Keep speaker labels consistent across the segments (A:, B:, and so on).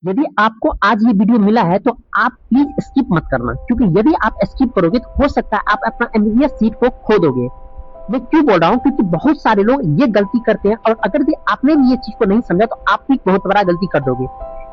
A: यदि आपको आज ये वीडियो मिला है तो आप प्लीज स्किप मत करना, क्योंकि यदि आप स्किप करोगे तो हो सकता है आप अपना एमबीबीएस सीट को खो दोगे। मैं क्यों बोल रहा हूँ, क्योंकि बहुत सारे लोग ये गलती करते हैं और अगर भी आपने भी ये चीज को नहीं समझा तो आप भी बहुत बड़ा गलती कर दोगे।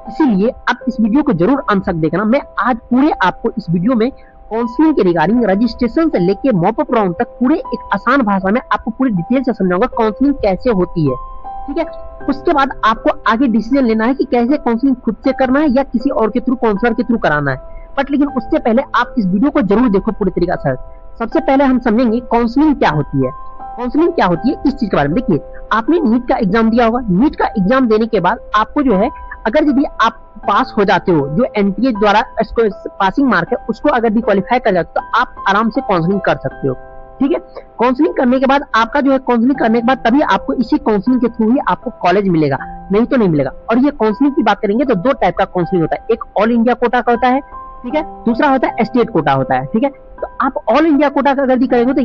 A: इसीलिए आप इस वीडियो को जरूर अंत तक देखना। मैं आज पूरे आपको इस वीडियो में काउंसलिंग के रिगार्डिंग रजिस्ट्रेशन से लेके मॉप अप राउंड तक पूरे एक आसान भाषा में आपको पूरी डिटेल से समझाऊंगा काउंसलिंग कैसे होती है। ठीक है, उसके बाद आपको आगे डिसीजन लेना है कि कैसे काउंसलिंग खुद से करना है या किसी और के थ्रू, काउंसलर के थ्रू कराना है। बट लेकिन उससे पहले आप इस वीडियो को जरूर देखो पूरी तरीका से। सबसे पहले हम समझेंगे काउंसलिंग क्या होती है। काउंसलिंग क्या होती है इस चीज के बारे में देखिए, आपने नीट का एग्जाम दिया होगा। नीट का एग्जाम देने के बाद आपको जो है, अगर यदि आप पास हो जाते हो, जो एनटीए द्वारा पासिंग मार्क है उसको अगर भी क्वालिफाई कर जाते हो तो आप आराम से काउंसलिंग कर सकते हो। ठीक है, काउंसलिंग करने के बाद आपका जो है, काउंसलिंग करने के बाद तभी आपको इसी काउंसलिंग के थ्रू ही आपको कॉलेज मिलेगा, नहीं तो नहीं मिलेगा। और ये काउंसलिंग की बात करेंगे तो दो टाइप का काउंसलिंग होता है, एक ऑल इंडिया कोटा का होता है, ठीक है, दूसरा होता है स्टेट कोटा होता है। ठीक है, तो आप ऑल इंडिया कोटा का अगर भी करेंगे तो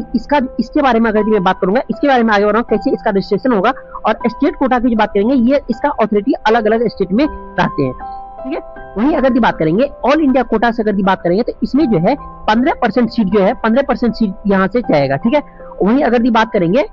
A: इसके बारे में अगर मैं बात करूंगा, इसके बारे में आगे बढ़ रहा हूँ कैसे इसका रजिस्ट्रेशन होगा। और स्टेट कोटा की जो बात करेंगे, ये इसका अथॉरिटी अलग अलग स्टेट में रहते हैं। ठीक है, वहीं अगर बात करेंगे ऑल इंडिया कोटा से अगर बात करेंगे तो इसमें जो है 15% सीट जो है, 15% सीट यहाँ से जाएगा। ठीक है, वहीं अगर बात करेंगे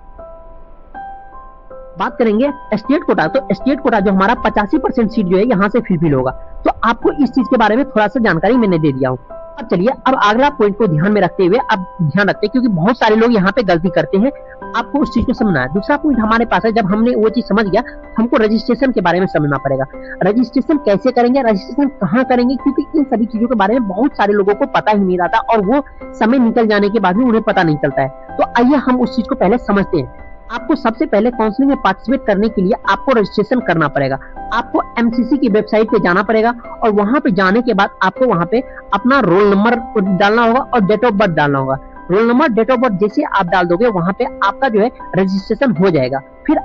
A: स्टेट कोटा, तो स्टेट कोटा जो हमारा 85% सीट जो है यहाँ से फिल होगा। तो आपको इस चीज के बारे में थोड़ा सा जानकारी मैंने दे दिया हूँ। अब चलिए, अब अगला पॉइंट को ध्यान में रखते हुए अब ध्यान रखते हैं, क्योंकि बहुत सारे लोग यहाँ पे गलती करते हैं, आपको उस चीज को समझना है। दूसरा पॉइंट हमारे पास है, जब हमने वो चीज समझ गया, हमको रजिस्ट्रेशन के बारे में समझना पड़ेगा। रजिस्ट्रेशन कैसे करेंगे, रजिस्ट्रेशन कहाँ करेंगे, क्योंकि इन सभी चीजों के बारे में बहुत सारे लोगों को पता ही नहीं रहता और वो समय निकल जाने के बाद भी उन्हें पता नहीं चलता है। तो आइए हम उस चीज को पहले समझते हैं। आपको सबसे पहले काउंसलिंग में पार्टिसिपेट करने के लिए आपको रजिस्ट्रेशन करना पड़ेगा। आपको एमसीसी की वेबसाइट पे जाना पड़ेगा और वहां पे जाने के बाद आपको वहां पे अपना रोल नंबर डालना होगा और डेट ऑफ बर्थ डालना होगा। Roll number, date of birth जैसे आप डाल दोगे वहां पे आपका जो है रजिस्ट्रेशन हो जाएगा। फिर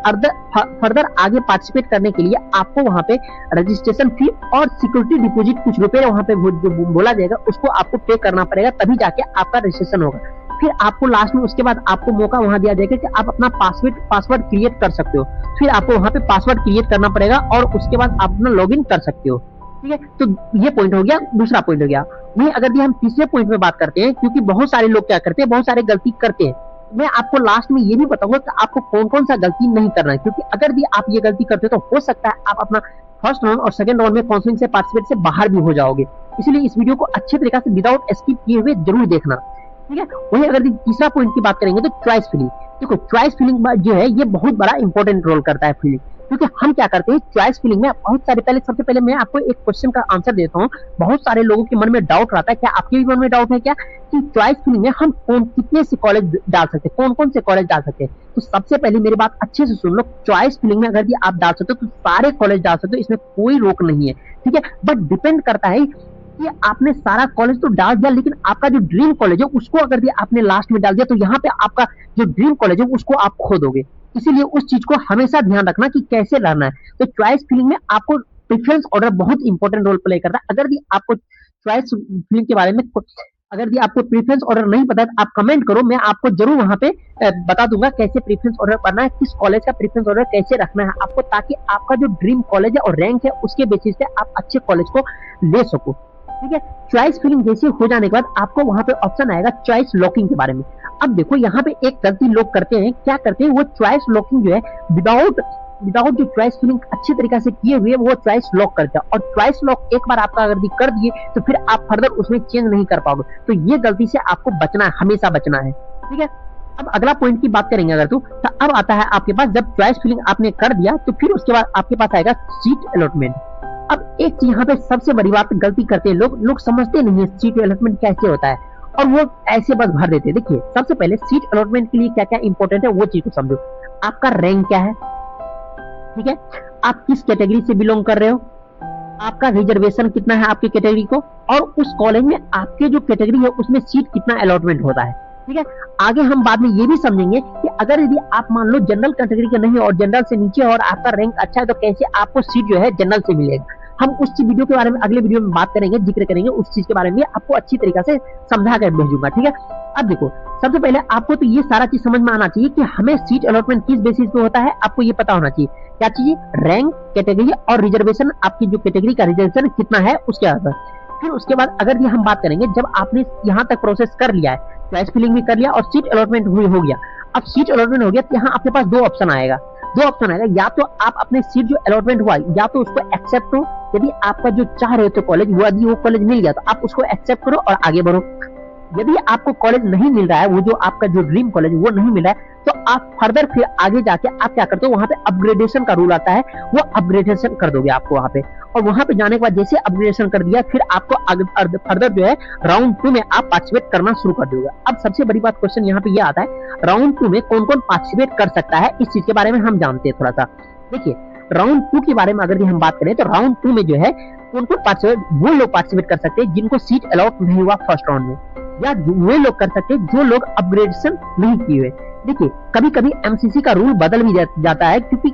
A: फर्दर आगे पार्टिसिपेट करने के लिए आपको वहां पे रजिस्ट्रेशन फी और सिक्योरिटी डिपॉजिट कुछ रुपए वहां पे बोला जाएगा, उसको आपको पे करना पड़ेगा, तभी जाके आपका रजिस्ट्रेशन होगा। फिर आपको लास्ट में उसके बाद आपको मौका वहां दिया जाएगा कि आप अपना पासवर्ड क्रिएट कर सकते हो। फिर आपको वहां पे पासवर्ड क्रिएट करना पड़ेगा और उसके बाद आप अपना लॉगिन कर सकते हो। ठीक है, तो ये पॉइंट हो गया, दूसरा पॉइंट हो गया। वहीं अगर भी हम तीसरे पॉइंट में बात करते हैं, क्योंकि बहुत सारे लोग क्या करते हैं, बहुत सारे गलती करते हैं, मैं आपको लास्ट में ये भी बताऊंगा कि आपको कौन कौन सा गलती नहीं करना है, क्योंकि अगर भी आप ये गलती करते हो तो हो सकता है आप अपना फर्स्ट राउंड और सेकंड राउंड में काउंसलिंग से पार्टिसिपेट से बाहर भी हो जाओगे। इसलिए इस वीडियो को अच्छे तरीके से विदाउट स्किप किए हुए जरूर देखना। ठीक है, वहीं अगर तीसरा पॉइंट की बात करेंगे तो चॉइस फिलिंग। देखो, चॉइस फिलिंग जो है ये बहुत बड़ा इंपॉर्टेंट रोल करता है फिलिंग, क्योंकि हम क्या करते हैं चॉइस फिलिंग में बहुत सारे, सबसे पहले मैं आपको एक क्वेश्चन का आंसर देता हूँ। बहुत सारे लोगों के मन में डाउट रहता है, क्या आपके भी मन में डाउट है क्या, कि चॉइस फिलिंग में हम कितने से कॉलेज डाल सकते हैं, कौन कौन से कॉलेज डाल सकते हैं। तो सबसे पहले मेरी बात अच्छे से सुन लो, चॉइस फिलिंग में अगर आप डाल सकते हो तो सारे कॉलेज डाल सकते हो, इसमें कोई रोक नहीं है। ठीक है, बट डिपेंड करता है कि आपने सारा कॉलेज तो डाल दिया, लेकिन आपका जो ड्रीम कॉलेज है उसको अगर भी आपने लास्ट में डाल दिया तो यहाँ पे आपका जो ड्रीम कॉलेज है उसको आप खो दोगे। इसीलिए उस चीज को हमेशा ध्यान रखना कि कैसे रहना है। तो चॉइस फिलिंग में आपको प्रेफरेंस ऑर्डर बहुत इंपॉर्टेंट रोल प्ले करता है। अगर भी आपको चॉइस फिलिंग के बारे में अगर भी आपको प्रेफरेंस ऑर्डर नहीं पता है तो आप कमेंट करो, मैं आपको जरूर वहां पे बता दूंगा कैसे प्रेफरेंस ऑर्डर करना है, किस कॉलेज का प्रेफरेंस ऑर्डर कैसे रखना है आपको, ताकि आपका जो ड्रीम कॉलेज है और रैंक है उसके बेसिस पे आप अच्छे कॉलेज को ले सको। ठीक है, चॉइस फिलिंग जैसे हो जाने के बाद आपको वहां पे ऑप्शन आएगा चॉइस लॉकिंग के बारे में। अब देखो, यहाँ पे एक गलती लोग करते हैं, क्या करते हैं, वो चॉइस लॉकिंग जो है विदाउट जो चॉइस फिलिंग अच्छे तरीके से किए हुए वो चॉइस लॉक करता है, और चॉइस लॉक एक बार आपका अगर कर दिए तो फिर आप फर्दर उसमें चेंज नहीं कर पाओगे। तो ये गलती से आपको बचना है, हमेशा बचना है। ठीक है, अब अगला पॉइंट की बात करेंगे अगर तो अब आता है आपके पास, जब चॉइस फिलिंग आपने कर दिया तो फिर उसके बाद आपके पास आएगा सीट अलॉटमेंट। अब एक चीज यहाँ पे सबसे बड़ी बात गलती करते हैं लोग समझते नहीं है सीट अलॉटमेंट कैसे होता है और वो ऐसे बस भर देते हैं। देखिए, सबसे पहले सीट अलॉटमेंट के लिए क्या क्या इंपॉर्टेंट है वो चीज को समझो। आपका रैंक क्या है, ठीक है, आप किस कैटेगरी से बिलोंग कर रहे हो, आपका रिजर्वेशन कितना है आपकी कैटेगरी को, और उस कॉलेज में आपके जो कैटेगरी है उसमें सीट कितना अलॉटमेंट होता है। ठीक है, आगे हम बाद में ये भी समझेंगे कि अगर यदि आप मान लो जनरल कैटेगरी के नहीं और जनरल से नीचे और आपका रैंक अच्छा है तो कैसे आपको सीट जो है जनरल से मिलेगा। हम उस चीज वीडियो के बारे में अगले वीडियो में बात करेंगे, जिक्र करेंगे उस चीज के बारे में, आपको अच्छी तरीके से समझा कर भेजूंगा, ठीक है। अब देखो, सबसे पहले आपको तो ये सारा चीज समझ में आना चाहिए कि हमें सीट अलॉटमेंट किस बेसिस पे होता है, आपको ये पता होना चाहिए। क्या चाहिए? रैंक, कैटेगरी और रिजर्वेशन, आपकी जो कैटेगरी का रिजर्वेशन कितना है उसके आधार पर। फिर उसके बाद अगर ये हम बात करेंगे, जब आपने यहाँ तक प्रोसेस कर लिया है, चॉइस फिलिंग भी कर लिया और सीट अलॉटमेंट हो गया, अब सीट अलॉटमेंट हो गया तो यहाँ आपके पास दो ऑप्शन आएगा। या तो आप अपने सीट जो अलॉटमेंट हुआ या तो उसको एक्सेप्ट करो, यदि आपका जो चाह रहे हो तो कॉलेज वो कॉलेज मिल गया तो आप उसको एक्सेप्ट करो और आगे बढ़ो। यदि आपको कॉलेज नहीं मिल रहा है, वो जो आपका जो ड्रीम कॉलेज वो नहीं मिल रहा है, तो आप फर्दर फिर आगे जाके आप क्या करते हो, वहां पे अपग्रेडेशन का रूल आता है, वो अपग्रेडेशन कर दोगे आपको वहां पे। और वहां पे जाने के बाद जैसे अपग्रेडेशन कर दिया, फिर आपको फर्दर जो है राउंड 2 में आप पार्टिसिपेट करना शुरू कर दोगे। अब सबसे बड़ी बात क्वेश्चन यहाँ पे ये आता है, राउंड 2 में कौन कौन पार्टिसिपेट कर सकता है, इस चीज के बारे में हम जानते हैं थोड़ा सा। देखिए, राउंड 2 के बारे में अगर हम बात करें तो राउंड 2 में जो है कौन कौन पार्टिसिपेट, वो लोग पार्टिसिपेट कर सकते हैं जिनको सीट अलॉट नहीं हुआ फर्स्ट राउंड में, या वे लोग कर सकते हैं जो लोग अपग्रेडेशन नहीं किए हुए। देखिए, कभी कभी एमसीसी का रूल बदल भी जाता है, क्योंकि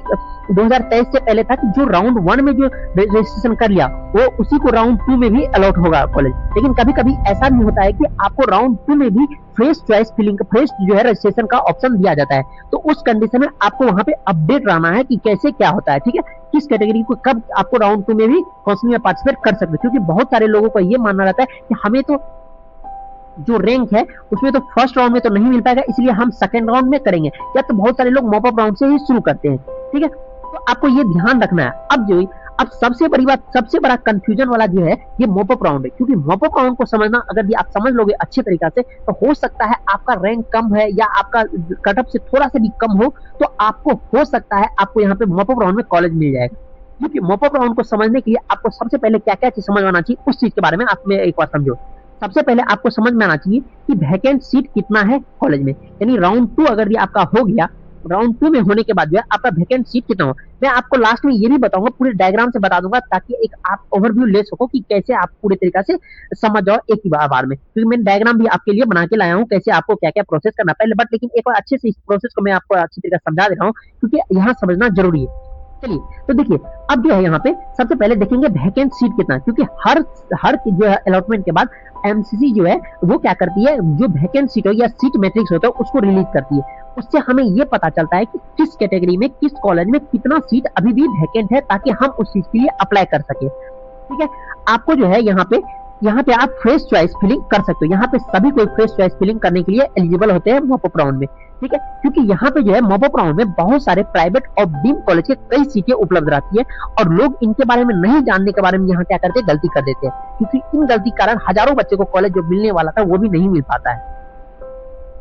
A: 2023 से पहले था कि जो राउंड 1 में जो रजिस्ट्रेशन कर लिया वो उसी को राउंड 2 में भी अलॉट होगा कॉलेज। लेकिन कभी कभी ऐसा भी होता है कि आपको राउंड 2 में भी फ्रेश चॉइस फिलिंग, फ्रेश जो है रजिस्ट्रेशन का ऑप्शन दिया जाता है। तो उस कंडीशन में आपको वहां पे अपडेट रहना है कि कैसे क्या होता है, ठीक है, किस कैटेगरी को कब आपको राउंड 2 में भी काउंसलिंग में पार्टिसिपेट कर सकते हो। क्योंकि बहुत सारे लोगों का ये मानना रहता है कि हमें तो जो रैंक है उसमें तो फर्स्ट राउंड में तो नहीं मिल पाएगा, इसलिए हम सेकंड राउंड में करेंगे, या तो बहुत सारे लोग मॉप अप राउंड से ही शुरू करते हैं, ठीक है। तो आपको ये ध्यान रखना है। अब सबसे बड़ी बात, सबसे बड़ा कंफ्यूजन वाला जो है ये मॉप अप राउंड है, क्योंकि मॉप अप राउंड को समझना अगर ये आप समझ लोगे अच्छे तरीके से, तो हो सकता है आपका रैंक कम है या आपका कट ऑफ से थोड़ा सा भी कम हो, तो आपको हो सकता है आपको यहाँ पे मॉप अप राउंड में कॉलेज मिल जाएगा। क्योंकि मॉप अप राउंड को समझने के लिए आपको सबसे पहले क्या क्या चीज समझ आना चाहिए, उस चीज के बारे में आप एक बार समझो। सबसे पहले आपको समझ में आना चाहिए कि वैकेंट सीट कितना है कॉलेज में, यानी राउंड 2 अगर ये आपका हो गया, राउंड 2 में होने के बाद जो है आपका वैकेंट सीट कितना हो। मैं आपको लास्ट में ये भी बताऊंगा, पूरे डायग्राम से बता दूंगा, ताकि एक आप ओवरव्यू ले सको कि कैसे आप पूरे तरीके से समझ जाओ एक ही बार में। क्योंकि मैंने डायग्राम भी आपके लिए बना के लाया हूँ, कैसे आपको क्या क्या प्रोसेस करना पहले, बट लेकिन एक बार अच्छे से इस प्रोसेस को मैं आपको अच्छी तरीके से समझा दे रहा हूँ, क्योंकि यहाँ समझना जरूरी है। चलिए, तो देखिए, अब जो है यहाँ पे सबसे पहले देखेंगे वैकेंट सीट कितना, क्योंकि हर जो है अलॉटमेंट के बाद एमसीसी जो है वो क्या करती है, जो वैकेंट सीट हो या सीट मैट्रिक्स होता है उसको रिलीज करती है। उससे हमें ये पता चलता है कि किस कैटेगरी में किस कॉलेज में कितना सीट अभी भी वैकेंट है, ताकि हम उस चीज के लिए अप्लाई कर सके, ठीक है। आपको जो है यहाँ पे आप फ्रेश चॉइस फिलिंग कर सकते हो। यहाँ पे सभी कोई फ्रेश चॉइस फिलिंग करने के लिए एलिजिबल होते हैं मॉप अप राउंड में, ठीक है। क्योंकि यहाँ पे जो है मॉप अप राउंड में बहुत सारे प्राइवेट और डीम्ड कॉलेज के कई सीटें उपलब्ध रहती है, और लोग इनके बारे में नहीं जानने के बारे में यहाँ क्या करते हैं, गलती कर देते हैं, क्योंकि इन गलती कारण हजारों बच्चे को कॉलेज जो मिलने वाला था वो भी नहीं मिल पाता है।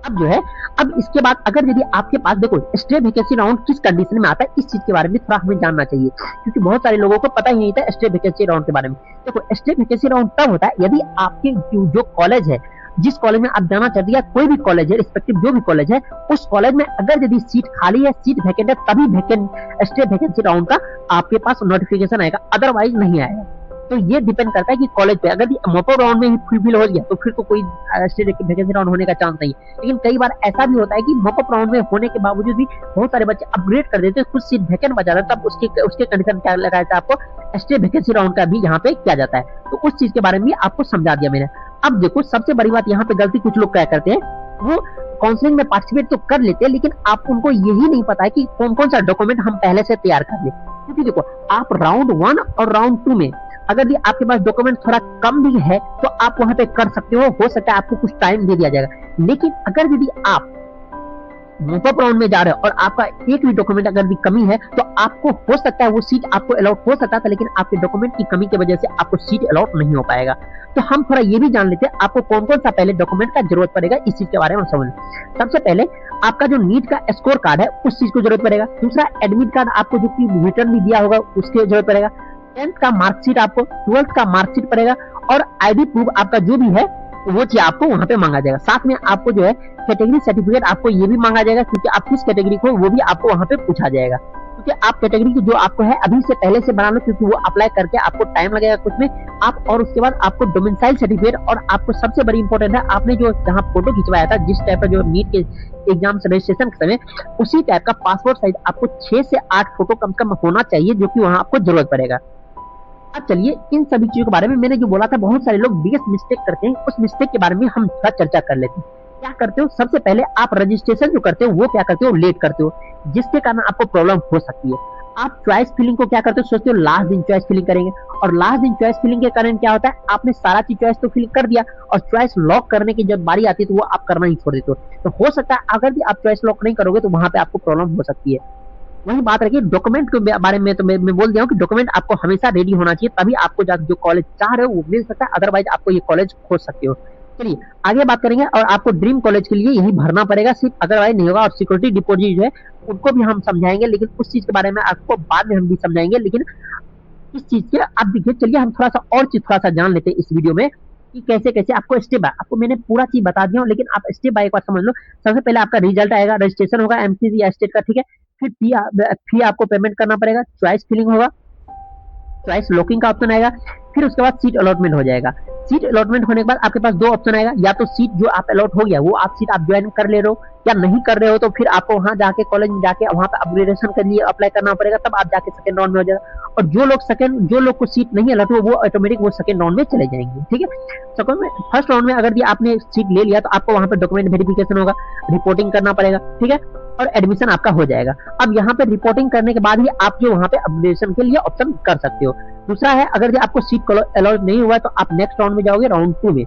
A: अब इसके बाद अगर यदि आपके पास, देखो, स्टे वैकेंसी राउंड किस कंडीशन में आता है, इस चीज के बारे में थोड़ा हमें जानना चाहिए, क्योंकि बहुत सारे लोगों को पता ही नहीं था स्टे वैकेंसी राउंड के बारे में। देखो, स्टे वैकेंसी राउंड तब होता है यदि आपके जो कॉलेज है, जिस कॉलेज में आप जाना चाहते हैं, कोई भी कॉलेज है, रिस्पेक्टिव जो भी कॉलेज है, उस कॉलेज में अगर यदि सीट खाली है, सीट वैकेंट है, तभी स्टे वैकेंसी राउंड का आपके पास नोटिफिकेशन आएगा, अदरवाइज नहीं आएगा। तो ये डिपेंड करता है कि कॉलेज पे, अगर मॉप अप राउंड में ही फुलफिल हो गया तो फिर तो कोई स्टे वैकेंसी राउंड होने का चांस नहीं। लेकिन कई बार ऐसा भी होता है कि मॉप अप राउंड में होने के बावजूद भी बहुत सारे बच्चे अपग्रेड कर देते हैं, कुछ सीट वैकेंट बचा रहता है, तब उसके कंडीशन क्या लगाया जाता है, आपको स्टे वैकेंसी राउंड का भी यहाँ पे किया जाता है। तो उस चीज के बारे में भी आपको समझा दिया मैंने। अब देखो, सबसे बड़ी बात यहाँ पे गलती कुछ लोग क्या करते हैं, वो काउंसलिंग में पार्टिसिपेट तो कर लेते हैं, लेकिन आप उनको यही नहीं पता है कि कौन कौन सा डॉक्यूमेंट हम पहले से तैयार कर ले। क्योंकि देखो, आप राउंड 1 और राउंड 2 में अगर ये आपके पास डॉक्यूमेंट थोड़ा कम भी है तो आप वहां पे कर सकते हो सकता है आपको कुछ टाइम दे दिया जाएगा। लेकिन अगर यदि आप मॉप अप राउंड में जा रहे हो और आपका एक भी डॉक्यूमेंट अगर भी कमी है, तो आपको हो सकता है वो सीट आपको अलॉट हो सकता था, लेकिन आपके डॉक्यूमेंट की कमी की वजह से आपको सीट अलॉट नहीं हो पाएगा। तो हम थोड़ा ये भी जान लेते हैं आपको कौन कौन सा पहले डॉक्यूमेंट का जरूरत पड़ेगा, इस चीज के बारे में समझ। सबसे पहले आपका जो नीट का स्कोर कार्ड है उस चीज को जरूरत पड़ेगा। दूसरा, एडमिट कार्ड आपको जो कि रिटर्न भी दिया होगा उसकी जरूरत पड़ेगा। 10th का मार्कशीट, आपको 12th का मार्कशीट पड़ेगा, और आईडी प्रूफ आपका जो भी है वो चीज आपको वहां पे मांगा जाएगा। साथ में आपको जो है कैटेगरी सर्टिफिकेट आपको ये भी मांगा जाएगा, क्योंकि आप किस कैटेगरी को वो भी आपको वहां पे पूछा जाएगा। क्योंकि आप कैटेगरी की जो आपको है अभी से पहले से बना लो, क्योंकि वो अप्लाई करके आपको टाइम लगेगा कुछ में आप। और उसके बाद आपको डोमिसाइल सर्टिफिकेट, और आपको सबसे बड़ी इंपॉर्टेंट है, आपने जो जहाँ फोटो खिंचवाया था जिस टाइप का जो नीट के एग्जाम रजिस्ट्रेशन के समय, उसी टाइप का पासपोर्ट साइज आपको 6 से 8 फोटो कम से कम होना चाहिए, जो कि वहां आपको जरूरत पड़ेगा। अब चलिए इन सभी चीजों के बारे में मैंने जो बोला था, बहुत सारे लोग बिगेस्ट मिस्टेक करते हैं, उस मिस्टेक के बारे में हम थोड़ा चर्चा कर लेते हैं। क्या करते हो, सबसे पहले आप रजिस्ट्रेशन जो करते हो वो क्या करते हो, लेट करते हो, जिसके कारण आपको प्रॉब्लम हो सकती है। आप चॉइस फिलिंग को क्या करते हो, सोचते हो लास्ट दिन चॉइस फिलिंग करेंगे, और लास्ट दिन चॉइस फिलिंग के कारण क्या होता है, आपने सारा चीज चॉइस तो फिल कर दिया, और चॉइस लॉक करने की जब बारी आती है तो वो आप करना ही छोड़ देते हो। तो हो सकता है अगर भी आप चॉइस लॉक नहीं करोगे तो वहां पे आपको प्रॉब्लम हो सकती है। वही बात रखिए डॉक्यूमेंट के बारे में, तो मैं बोल दिया हूँ कि डॉक्यूमेंट आपको हमेशा रेडी होना चाहिए, तभी आपको जो कॉलेज चाह रहे हो वो मिल सकता है, अदरवाइज आपको ये कॉलेज खोज सकते हो। चलिए आगे बात करेंगे, और आपको ड्रीम कॉलेज के लिए यही भरना पड़ेगा सिर्फ, अदरवाइज नहीं होगा। और सिक्योरिटी डिपॉजिट जो है उनको भी हम समझाएंगे, लेकिन उस चीज के बारे में आपको बाद में हम भी समझाएंगे। लेकिन इस चीज के आप देखिए, चलिए हम थोड़ा सा और चीज थोड़ा सा जान लेते हैं इस वीडियो में कि कैसे कैसे आपको स्टेप बाय, आपको मैंने पूरा चीज बता दिया हूँ, लेकिन आप स्टेप बाय एक बार समझ लो। सबसे पहले आपका रिजल्ट आएगा, रजिस्ट्रेशन होगा एमसीसी या स्टेट का, ठीक है। फिर फी आपको पेमेंट करना पड़ेगा, चॉइस फिलिंग होगा, चॉइस लॉकिंग का ऑप्शन आएगा, फिर उसके बाद सीट अलॉटमेंट हो जाएगा। सीट अलॉटमेंट होने के बाद आपके पास दो ऑप्शन आएगा, या तो सीट जो आप अलॉट हो गया वो आप सीट आप ज्वाइन कर ले रहे हो, या नहीं कर रहे हो तो फिर आपको वहां जाके कॉलेज में जाके वहां पे अपग्रेडेशन के लिए अप्लाई करना पड़ेगा, तब आप जाके सेकंड राउंड में हो जाएगा। और जो लोग को सीट नहीं अलॉट हो वो ऑटोमेटिक वो सेकंड राउंड में चले जाएंगे, ठीक है। सेकंड में, फर्स्ट राउंड में अगर भी आपने सीट ले लिया तो आपको वहां पे डॉक्यूमेंट वेरिफिकेशन होगा, रिपोर्टिंग करना पड़ेगा, ठीक है, और एडमिशन आपका हो जाएगा। अब यहाँ पे रिपोर्टिंग करने के बाद ही आप जो वहां पे अपग्रेडेशन के लिए ऑप्शन कर सकते हो। दूसरा है, अगर जो आपको सीट अलॉट नहीं हुआ तो आप नेक्स्ट राउंड में जाओगे, राउंड 2 में।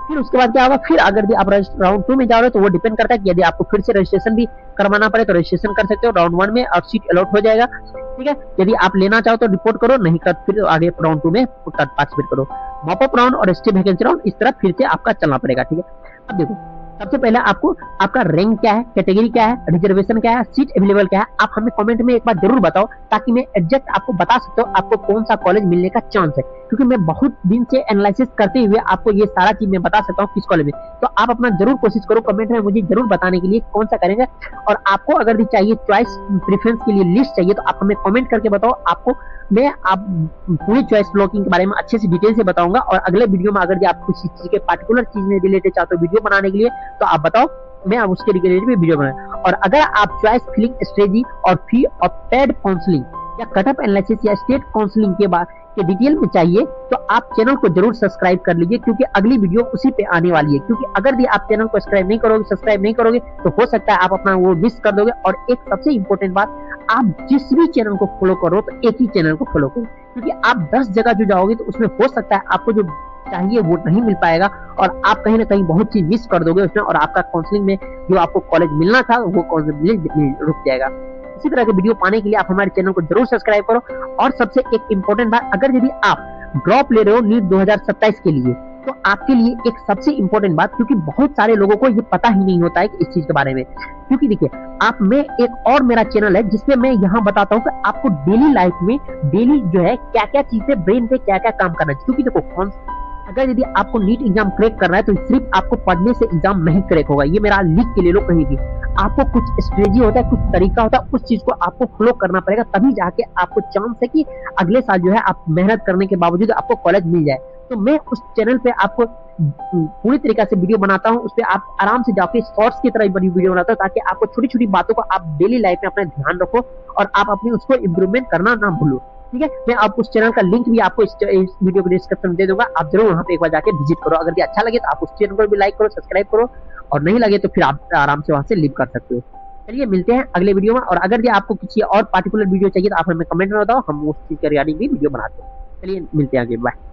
A: फिर उसके बाद क्या होगा, फिर अगर आप राउंड 2 में जा रहे हो तो वो डिपेंड करता है कि यदि आपको फिर से रजिस्ट्रेशन भी करवाना पड़े तो रजिस्ट्रेशन कर सकते हो राउंड 1 में, और सीट अलॉट हो जाएगा, ठीक है। यदि आप लेना चाहो तो रिपोर्ट करो, नहीं कर फिर आगे राउंड 2 में पार्टिसिपेट करो। मॉपअप राउंड और स्टे वैकेंसी राउंड इस तरह फिर से आपका चलना पड़ेगा, ठीक है। अब देखो, सबसे पहले आपको आपका रैंक क्या है, कैटेगरी क्या है, रिजर्वेशन क्या है, सीट अवेलेबल क्या है, आप हमें कमेंट में एक बार जरूर बताओ, ताकि मैं एग्जैक्ट आपको बता सकता हूँ आपको कौन सा कॉलेज मिलने का चांस है। क्योंकि मैं बहुत दिन से एनालिसिस करते हुए आपको ये सारा चीज मैं बता सकता हूँ किस कॉलेज में। तो आप अपना जरूर कोशिश करो कमेंट में मुझे जरूर बताने के लिए कौन सा करेंगे। और आपको अगर भी चाहिए चॉइस प्रेफरेंस के लिए लिस्ट चाहिए तो आप हमें कमेंट करके बताओ, आपको मैं आप पूरी चॉइस ब्लॉकिंग के बारे में अच्छे से डिटेल से बताऊंगा। और अगले वीडियो में अगर आप किसी चीज के पार्टिकुलर चीज में रिलेटेड चाहते हो वीडियो बनाने के लिए तो आप बताओ, मैं आप उसके रिलेटेड भी वीडियो बनाऊंगा। और अगर आप चॉइस फिलिंग स्ट्रेटजी और फी ऑफ पेड काउंसलिंग या कट ऑफ एनालिसिस या स्टेट काउंसलिंग के डिटेल में चाहिए तो आप चैनल को जरूर सब्सक्राइब कर लीजिए, क्योंकि अगली वीडियो उसी पे आने वाली है। क्योंकि अगर भी आप चैनल को सब्सक्राइब नहीं करोगे तो हो सकता है आप अपना वो मिस कर दोगे। और एक सबसे इंपॉर्टेंट बात, आप जिस भी चैनल को फॉलो करो तो एक ही चैनल को फॉलो करो, क्योंकि आप 10 जगह जो जाओगे तो उसमें हो सकता है आपको जो चाहिए वो नहीं मिल पाएगा, और आप कहीं ना कहीं बहुत चीज मिस कर दोगे उसमें, और आपका काउंसलिंग में जो आपको कॉलेज मिलना था वो कॉलेज रुक जाएगा। इसी तरह के वीडियो पाने के लिए आप हमारे चैनल को जरूर सब्सक्राइब करो। और सबसे एक इंपॉर्टेंट बात, अगर यदि आप ड्रॉप ले रहे हो नीट 2027 के लिए तो आपके लिए एक सबसे इंपॉर्टेंट बात, क्योंकि बहुत सारे लोगों को ये पता ही नहीं होता है कि इस चीज के बारे में। क्योंकि देखिए, आप में एक और मेरा चैनल है जिसमें मैं यहाँ बताता हूँ कि आपको डेली लाइफ में डेली जो है क्या क्या चीजें ब्रेन पे क्या क्या काम करना है। क्योंकि देखो, अगर यदि आपको नीट एग्जाम क्रैक करना है तो सिर्फ आपको पढ़ने से एग्जाम नहीं क्रैक होगा, ये मेरा लिख के ले लो कहीं भी। आपको कुछ स्ट्रेटजी होता है, कुछ तरीका होता है, उस चीज को आपको फॉलो करना पड़ेगा, तभी जाके आपको चांस है कि अगले साल जो है आप मेहनत करने के बावजूद आपको कॉलेज मिल जाए। तो मैं उस चैनल पे आपको पूरी तरीके से वीडियो बनाता हूँ, उस पर आप आराम से जाके शॉर्ट्स की तरह वीडियो बनाता हूँ, ताकि आपको छोटी छोटी बातों को आप डेली लाइफ में अपना ध्यान रखो और आप अपनी उसको इम्प्रूवमेंट करना ना भूलो, ठीक है। मैं आपको उस चैनल का लिंक भी आपको इस वीडियो के डिस्क्रिप्शन में दे दूंगा, आप जरूर वहां पे एक बार जाके विजिट करो। अगर अच्छा लगे तो आप उस चैनल को भी लाइक करो, सब्सक्राइब करो, और नहीं लगे तो फिर आप आराम से वहां से लीव कर सकते हो। चलिए मिलते हैं अगले वीडियो में। और अगर आपको किसी और पार्टिकुलर वीडियो चाहिए तो आप हमें कमेंट में बताओ, हम उस चीज के रिगार्डिंग भी वीडियो बनाते हैं। चलिए मिलते हैं आगे, बाय।